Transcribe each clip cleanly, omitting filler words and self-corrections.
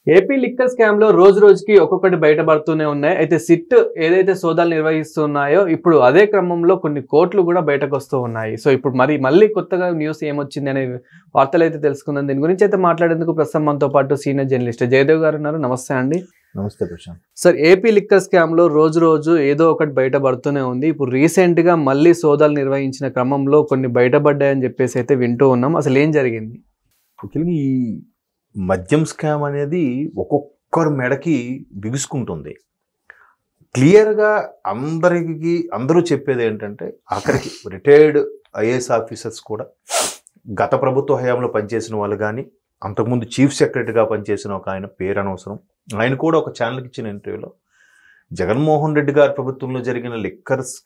AP liquor scam లో రోజు రోజుకి ఒక్కొక్కటి బయటపడుతూనే ఉన్నాయి. అయితే సిట్ ఏదైతే సోదాలు నిర్వహిస్తున్నాయో ఇప్పుడు అదే క్రమంలో కొన్ని కోట్లు కూడా బయటకు వస్తూ ఉన్నాయి. సో ఇప్పుడు మళ్ళీ కొత్తగా న్యూస్ ఏమొచ్చింది అనే వార్తలు అయితే తెలుసుకుందాం. దీని గురించి అయితే మాట్లాడేందుకు ప్రస్తుతం మనతో పాటు సీనియర్ జర్నలిస్ట్ జయదేవ్ గారు ఉన్నారు. నమస్తే అండి. నమస్తే Prashant. Sir, AP liquor scam లో రోజు ఏదో ఒకటి బయటపడుతూనే ఉంది. ఇప్పుడు రీసెంట్ గా మళ్ళీ సోదాలు నిర్వహించిన క్రమంలో కొన్ని బయటపడ్డాయని చెప్పేసి అయితే వింటూ ఉన్నాం. అసలు ఏం జరిగింది? ఈ మద్యం స్కామ్ అనేది ఒక్కొక్కరు మెడకి బిగుసుకుంటుంది. క్లియర్గా అందరూ చెప్పేది ఏంటంటే, ఆఖరికి రిటైర్డ్ ఐఏఎస్ ఆఫీసర్స్ కూడా, గత ప్రభుత్వ హయాంలో పనిచేసిన వాళ్ళు కానీ, అంతకుముందు చీఫ్ సెక్రటరీగా పనిచేసిన ఒక ఆయన, పేరు అనవసరం, ఆయన కూడా ఒక ఛానల్కి ఇచ్చిన ఇంటర్వ్యూలో జగన్మోహన్ రెడ్డి గారి ప్రభుత్వంలో జరిగిన లిక్కర్స్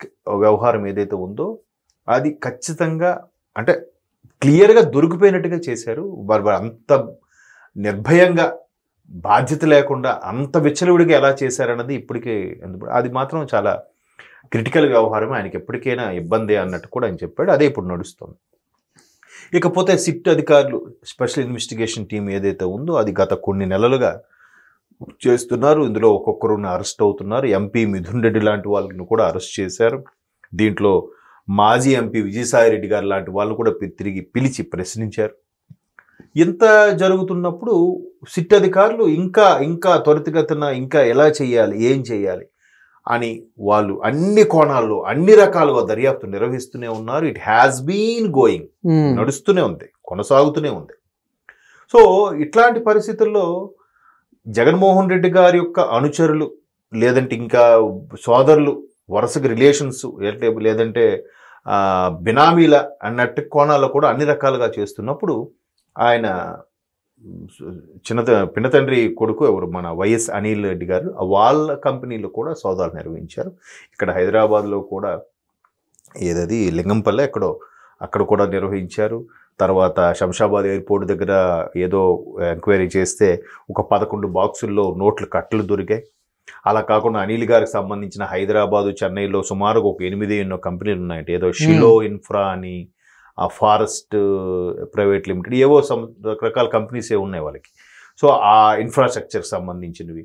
వ్యవహారం ఏదైతే ఉందో అది ఖచ్చితంగా అంటే క్లియర్గా దొరికిపోయినట్టుగా చేశారు. వారు అంత నిర్భయంగా, బాధ్యత లేకుండా, అంత విచ్చలవిడిగా ఎలా చేశారన్నది ఇప్పటికే అది మాత్రం చాలా క్రిటికల్ వ్యవహారం. ఆయనకి ఎప్పటికైనా ఇబ్బంది అన్నట్టు కూడా ఆయన చెప్పాడు. అదే ఇప్పుడు నడుస్తుంది. ఇకపోతే సిట్ అధికారులు, స్పెషల్ ఇన్వెస్టిగేషన్ టీం ఏదైతే ఉందో అది గత కొన్ని నెలలుగా చేస్తున్నారు. ఇందులో ఒక్కొక్కరుని అరెస్ట్ అవుతున్నారు. ఎంపీ మిథున్ రెడ్డి లాంటి వాళ్ళని కూడా అరెస్ట్ చేశారు. దీంట్లో మాజీ ఎంపీ విజయసాయి రెడ్డి గారు లాంటి వాళ్ళు కూడా తిరిగి పిలిచి ప్రశ్నించారు. ఇంత జరుగుతున్నప్పుడు సిట్ అధికారులు ఇంకా త్వరితగతిన ఇంకా ఎలా చేయాలి, ఏం చేయాలి అని వాళ్ళు అన్ని కోణాల్లో అన్ని రకాలుగా దర్యాప్తు నిర్వహిస్తూనే ఉన్నారు. ఇట్ హ్యాస్ బీన్ గోయింగ్, నడుస్తూనే ఉంది, కొనసాగుతూనే ఉంది. సో ఇట్లాంటి పరిస్థితుల్లో జగన్మోహన్ రెడ్డి గారి యొక్క అనుచరులు, లేదంటే ఇంకా సోదరులు, వరుసగా రిలేషన్స్, లేదంటే బినామీల అన్నట్టు కోణాల్లో కూడా అన్ని రకాలుగా చేస్తున్నప్పుడు ఆయన పినతండ్రి కొడుకు ఎవరు, మన వైఎస్ అనిల్ రెడ్డి గారు, వాళ్ళ కంపెనీలో కూడా సోదాలు నిర్వహించారు. ఇక్కడ హైదరాబాద్లో కూడా ఏదది లింగంపల్లె అక్కడ కూడా నిర్వహించారు. తర్వాత శంషాబాద్ ఎయిర్పోర్ట్ దగ్గర ఏదో ఎంక్వైరీ చేస్తే ఒక 11 బాక్సుల్లో నోట్ల కట్టలు దొరికాయి. అలా కాకుండా అనిల్ గారికి సంబంధించిన హైదరాబాదు, చెన్నైలో సుమారుగా ఒక 8 కంపెనీలు ఉన్నాయంటే, ఏదో షిలో ఇన్ఫ్రా అని, ఆ ఫారెస్ట్ ప్రైవేట్ లిమిటెడ్, ఏవో రకరకాల కంపెనీస్ ఉన్నాయి వాళ్ళకి. సో ఆ ఇన్ఫ్రాస్ట్రక్చర్కి సంబంధించినవి,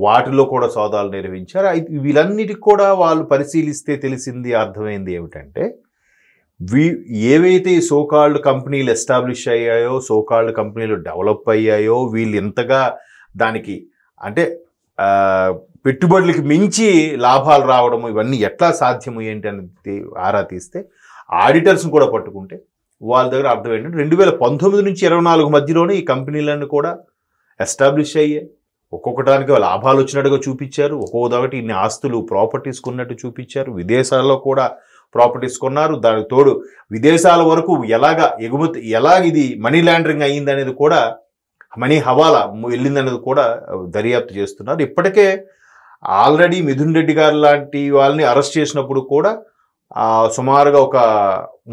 వాటిలో కూడా సోదాలు నిర్వహించారు. వీళ్ళన్నిటికి కూడా వాళ్ళు పరిశీలిస్తే తెలిసింది, అర్థమైంది ఏమిటంటే, ఏవైతే సోకాల్డ్ కంపెనీలు ఎస్టాబ్లిష్ అయ్యాయో, సోకాల్డ్ కంపెనీలు డెవలప్ అయ్యాయో, వీళ్ళు ఎంతగా దానికి అంటే పెట్టుబడులకి మించి లాభాలు రావడము, ఇవన్నీ ఎట్లా సాధ్యము ఏంటి అని ఆరా తీస్తే, ఆడిటర్స్ని కూడా పట్టుకుంటే వాళ్ళ దగ్గర అర్థం ఏంటంటే 2019 నుంచి 24 మధ్యలోనే ఈ కంపెనీలన్నీ కూడా ఎస్టాబ్లిష్ అయ్యాయి. ఒక్కొక్కటానికి లాభాలు వచ్చినట్టుగా చూపించారు. ఒక్కొక్కటి ఇన్ని ఆస్తులు, ప్రాపర్టీస్ కొన్నట్టు చూపించారు. విదేశాల్లో కూడా ప్రాపర్టీస్ కొన్నారు. దానికి తోడు విదేశాల వరకు ఎలాగ ఇది మనీ లాండరింగ్ అయ్యింది అనేది కూడా, మనీ హవాలా వెళ్ళిందనేది కూడా దర్యాప్తు చేస్తున్నారు. ఇప్పటికే ఆల్రెడీ మిథున్ రెడ్డి గారు లాంటి వాళ్ళని అరెస్ట్ చేసినప్పుడు కూడా సుమారుగా ఒక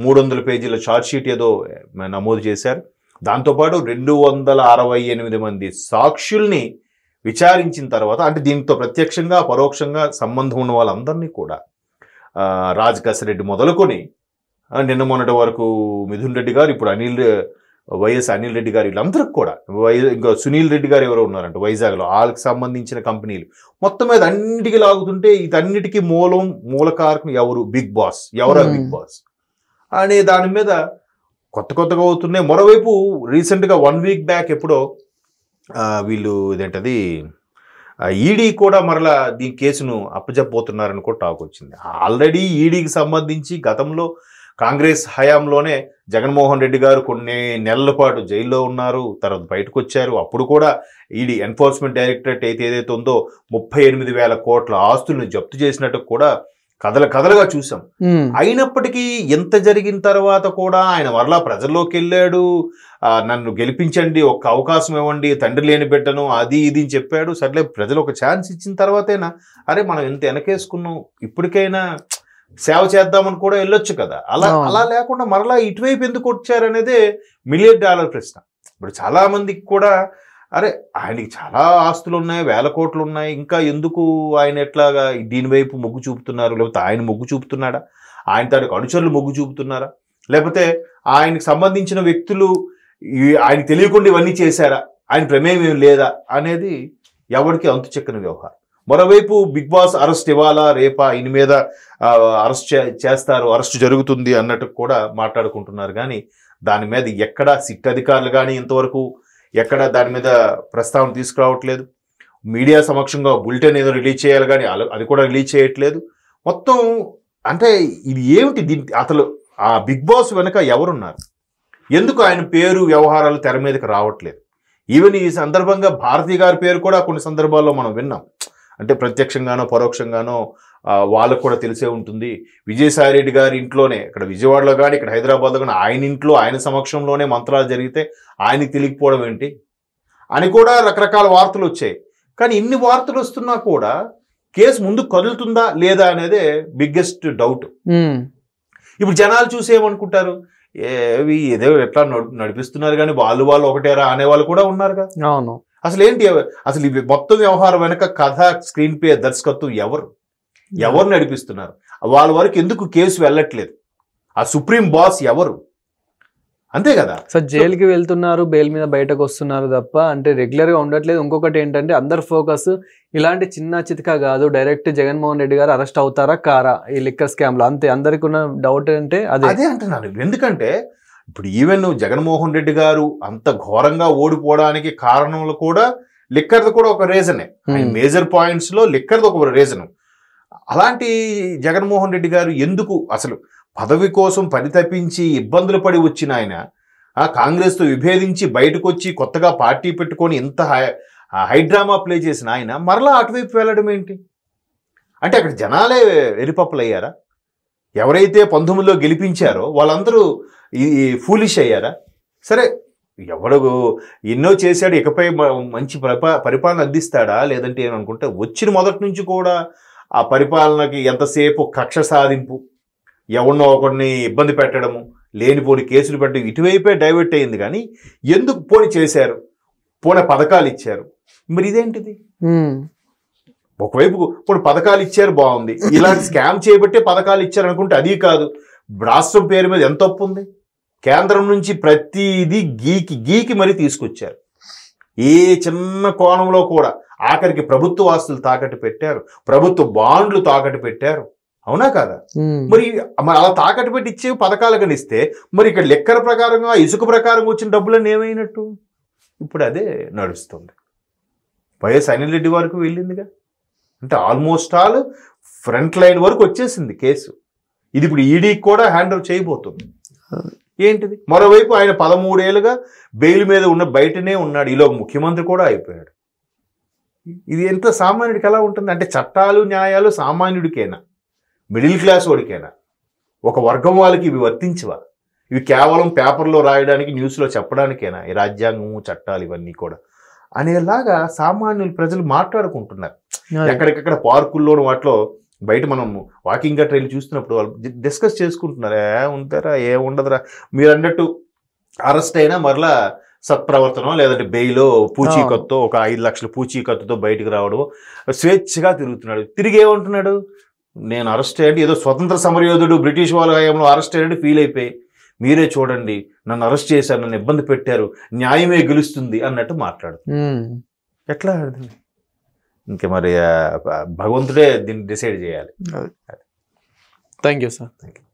300 పేజీల ఛార్జ్షీట్ ఏదో నమోదు చేశారు. దాంతోపాటు 268 మంది సాక్షుల్ని విచారించిన తర్వాత, అంటే దీంతో ప్రత్యక్షంగా పరోక్షంగా సంబంధం ఉన్న వాళ్ళందరినీ కూడా, రాజకేశ్వర రెడ్డి మొదలుకొని నిన్న మొన్నటి వరకు మిథున్ రెడ్డి గారు, ఇప్పుడు వైఎస్ అనిల్ రెడ్డి గారు, వీళ్ళందరికీ కూడా, ఇంకా సునీల్ రెడ్డి గారు ఎవరో ఉన్నారంట వైజాగ్లో, వాళ్ళకి సంబంధించిన కంపెనీలు మొత్తం మీద అన్నిటికీ లాగుతుంటే, ఇదన్నిటికీ మూల కారకం ఎవరు? Big boss. ఎవరా బిగ్ బాస్ అనే దాని మీద కొత్తగా అవుతున్నాయి. మరోవైపు రీసెంట్గా 1 వీక్ బ్యాక్ ఎప్పుడో వీళ్ళు ఇదేంటది ఈడీ కూడా మరలా దీని కేసును అప్పచెప్పబోతున్నారని కూడా టాక్ వచ్చింది. ఆల్రెడీ ఈడీకి సంబంధించి గతంలో కాంగ్రెస్ హయాంలోనే జగన్మోహన్ రెడ్డి గారు కొన్ని నెలల పాటు జైల్లో ఉన్నారు. తర్వాత బయటకు వచ్చారు. అప్పుడు కూడా ఈడీ, ఎన్ఫోర్స్మెంట్ డైరెక్టరేట్ ఏదైతే ఉందో 38,000 కోట్ల ఆస్తులను జప్తు చేసినట్టు కూడా కథలుగా చూసాం. అయినప్పటికీ ఎంత జరిగిన తర్వాత కూడా ఆయన మరలా ప్రజల్లోకి వెళ్ళాడు. నన్ను గెలిపించండి, ఒక్క అవకాశం ఇవ్వండి, తండ్రి లేని బిడ్డను, అది ఇది అని చెప్పాడు. సర్లే, ప్రజలు ఒక ఛాన్స్ ఇచ్చిన తర్వాతైనా అరే మనం ఎంత వెనకేసుకున్నాం, ఇప్పటికైనా సేవ చేద్దామని కూడా వెళ్ళొచ్చు కదా. అలా లేకుండా మరలా ఇటువైపు ఎందుకు వచ్చారనేదే $1 మిలియన్ ప్రశ్న. ఇప్పుడు చాలా మందికి కూడా అరే ఆయనకి చాలా ఆస్తులు ఉన్నాయి, 1000 కోట్లు ఉన్నాయి, ఇంకా ఎందుకు ఆయన ఎట్లాగా దీనివైపు మొగ్గు చూపుతున్నారు? లేకపోతే ఆయన మొగ్గు చూపుతున్నాడా? ఆయన తాలూకు అనుచరులు మొగ్గు చూపుతున్నారా? లేకపోతే ఆయనకు సంబంధించిన వ్యక్తులు ఆయనకు తెలియకుండా ఇవన్నీ చేశారా ఆయన ప్రమేయం ఏం లేదా అనేది ఎవరికి అంతు చెక్కని వ్యవహారం. మరోవైపు బిగ్ బాస్ అరెస్ట్ ఇవ్వాలా రేపా ఈయన మీద అరెస్ట్ చేస్తారు, అరెస్ట్ జరుగుతుంది అన్నట్టు కూడా మాట్లాడుకుంటున్నారు. కానీ దాని మీద ఎక్కడా సిట్ అధికారులు కానీ ఇంతవరకు ఎక్కడ దాని మీద ప్రస్తావన తీసుకురావట్లేదు. మీడియా సమక్షంగా బులెటిన్ ఏదో రిలీజ్ చేయాలి కానీ అది కూడా రిలీజ్ చేయట్లేదు. మొత్తం అంటే ఇది ఏమిటి, దీని అసలు ఆ బిగ్ బాస్ వెనుక ఎవరున్నారు, ఎందుకు ఆయన పేరు వ్యవహారాలు తెర మీదకి రావట్లేదు? ఈవెన్ ఈ సందర్భంగా భారతి గారి పేరు కూడా కొన్ని సందర్భాల్లో మనం విన్నాం. అంటే ప్రత్యక్షంగానో పరోక్షంగానో వాళ్ళకు కూడా తెలిసే ఉంటుంది. విజయసాయి రెడ్డి గారి ఇంట్లోనే, ఇక్కడ విజయవాడలో కానీ ఇక్కడ హైదరాబాద్లో కానీ ఆయన ఇంట్లో ఆయన సమక్షంలోనే మంత్రాలు జరిగితే ఆయనకి తెలియకపోవడం ఏంటి అని కూడా రకరకాల వార్తలు వచ్చాయి. కానీ ఇన్ని వార్తలు వస్తున్నా కూడా కేసు ముందు కదులుతుందా లేదా అనేదే బిగ్గెస్ట్ డౌట్. ఇప్పుడు జనాలు చూసి ఏమనుకుంటారు, ఏదో ఎట్లా నడిపిస్తున్నారు కానీ వాళ్ళు ఒకటేరా అనేవాళ్ళు కూడా ఉన్నారు కదా. అవును, అసలు ఏంటి, అసలు ఇవి మొత్తం వ్యవహారం వెనక కథ, స్క్రీన్ ప్లే, దర్శకత్వం ఎవరు నడిపిస్తున్నారు? వాళ్ళ వరకు ఎందుకు కేసు వెళ్ళట్లేదు? ఆ సుప్రీం బాస్ ఎవరు? అంతే కదా. సో జైలుకి వెళ్తున్నారు, బెయిల్ మీద బయటకు వస్తున్నారు తప్ప అంటే రెగ్యులర్ గా ఉండట్లేదు. ఇంకొకటి ఏంటంటే అందరు ఫోకస్ ఇలాంటి చిన్న చితకా కాదు, డైరెక్ట్ జగన్మోహన్ రెడ్డి గారు అరెస్ట్ అవుతారా కారా ఈ లిక్కర్ స్కామ్ లో, అంతే. అందరికి ఉన్న డౌట్ అంటే అదే అంటున్నాను. ఎందుకంటే ఇప్పుడు ఈవెన్ జగన్మోహన్ రెడ్డి గారు అంత ఘోరంగా ఓడిపోవడానికి కారణంలో కూడా లిక్కర్ది కూడా ఒక రీజనే. మేజర్ పాయింట్స్ లో లిక్కర్ది ఒక రీజన్. అలాంటి జగన్మోహన్ రెడ్డి గారు ఎందుకు అసలు పదవి కోసం పరితపించి ఇబ్బందులు పడి వచ్చిన ఆయన, కాంగ్రెస్తో విభేదించి బయటకు వచ్చి కొత్తగా పార్టీ పెట్టుకొని ఇంత హైడ్రామా ప్లే చేసిన ఆయన మరలా అటువైపు వెళ్ళడం ఏంటి? అంటే అక్కడ జనాలే వెరిపప్పులయ్యారా? ఎవరైతే 19లో గెలిపించారో వాళ్ళందరూ ఈ ఫూలిష్ అయ్యారా? సరే, ఎవడు ఎన్నో చేశాడు, ఇకపై మంచి పరిపాలన అందిస్తాడా లేదంటే ఏమనుకుంటే, వచ్చిన మొదటి నుంచి కూడా ఆ పరిపాలనకి ఎంతసేపు కక్ష సాధింపు, ఎవరినో ఒకరిని ఇబ్బంది పెట్టడము, లేనిపోని కేసులు పెట్టడం, ఇటువైపే డైవర్ట్ అయ్యింది. కానీ ఎందుకు పోని చేశారు, పోనీ పథకాలు ఇచ్చారు, మరి ఇదేంటిది? ఒకవైపు పోనీ పథకాలు ఇచ్చారు బాగుంది, ఇలాంటి స్కామ్ చేయబట్టే పథకాలు ఇచ్చారు అనుకుంటే అది కాదు. రాష్ట్రం పేరు మీద ఎంత తప్పు ఉంది? కేంద్రం నుంచి ప్రతిదీ గీకి మరీ తీసుకొచ్చారు. ఏ చిన్న కోణంలో కూడా ఆఖరికి ప్రభుత్వ ఆస్తులు తాకట్టు పెట్టారు, ప్రభుత్వ బాండ్లు తాకట్టు పెట్టారు. అవునా కాదా? మరి అలా తాకట్టు పెట్టి ఇచ్చే పథకాలు కనిస్తే మరి ఇక్కడ లెక్కల ప్రకారంగా ఇసుక ప్రకారం వచ్చిన డబ్బులన్నీ ఏమైనట్టు? ఇప్పుడు అదే నడుస్తుంది. వైఎస్ అనిల్ రెడ్డి వరకు వెళ్ళిందిగా, అంటే ఆల్మోస్ట్ ఆల్ ఫ్రంట్ లైన్ వరకు వచ్చేసింది కేసు. ఇది ఇప్పుడు ఈడీకి కూడా హ్యాండ్ ఓవర్ చేయబోతుంది. ఏంటిది? మరోవైపు ఆయన 13 ఏళ్ళుగా బెయిల్ మీద బయటనే ఉన్నాడు, ఈలో ముఖ్యమంత్రి కూడా అయిపోయాడు. ఇది ఎంత సామాన్యుడికి ఎలా ఉంటుంది? అంటే చట్టాలు న్యాయాలు సామాన్యుడికేనా, మిడిల్ క్లాస్ వాడికేనా, ఒక వర్గం వాళ్ళకి ఇవి వర్తించవా? ఇవి కేవలం పేపర్లో రాయడానికి, న్యూస్లో చెప్పడానికేనా ఈ రాజ్యాంగము చట్టాలు ఇవన్నీ కూడా అనేలాగా సామాన్యులు ప్రజలు మాట్లాడుకుంటున్నారు. ఎక్కడికక్కడ పార్కుల్లోనూ వాటిలో బయట మనం వాకింగ్ గట్రా వెళ్ళి చూస్తున్నప్పుడు వాళ్ళు డిస్కస్ చేసుకుంటున్నారు, ఉంటారా ఉండదురా. మీరు అన్నట్టు అరెస్ట్ అయినా మరలా సత్ప్రవర్తనం లేదంటే బెయిలో పూచీకత్తో ఒక 5 లక్షల పూచీకత్తుతో బయటకు రావడం, స్వేచ్ఛగా తిరుగుతున్నాడు. తిరిగి ఏమంటున్నాడు, నేను అరెస్ట్ అయ్యండి, ఏదో స్వతంత్ర సమరయోధుడు బ్రిటిష్ వాళ్ళ హయాంలో అరెస్ట్ అయ్యాడు ఫీల్ అయిపోయి, మీరే చూడండి నన్ను అరెస్ట్ చేశారు, నన్ను ఇబ్బంది పెట్టారు, న్యాయమే గెలుస్తుంది అన్నట్టు మాట్లాడు. ఎట్లా? ఇంకా మరి భగవంతుడే దీన్ని డిసైడ్ చేయాలి. Thank you sir. Thank you.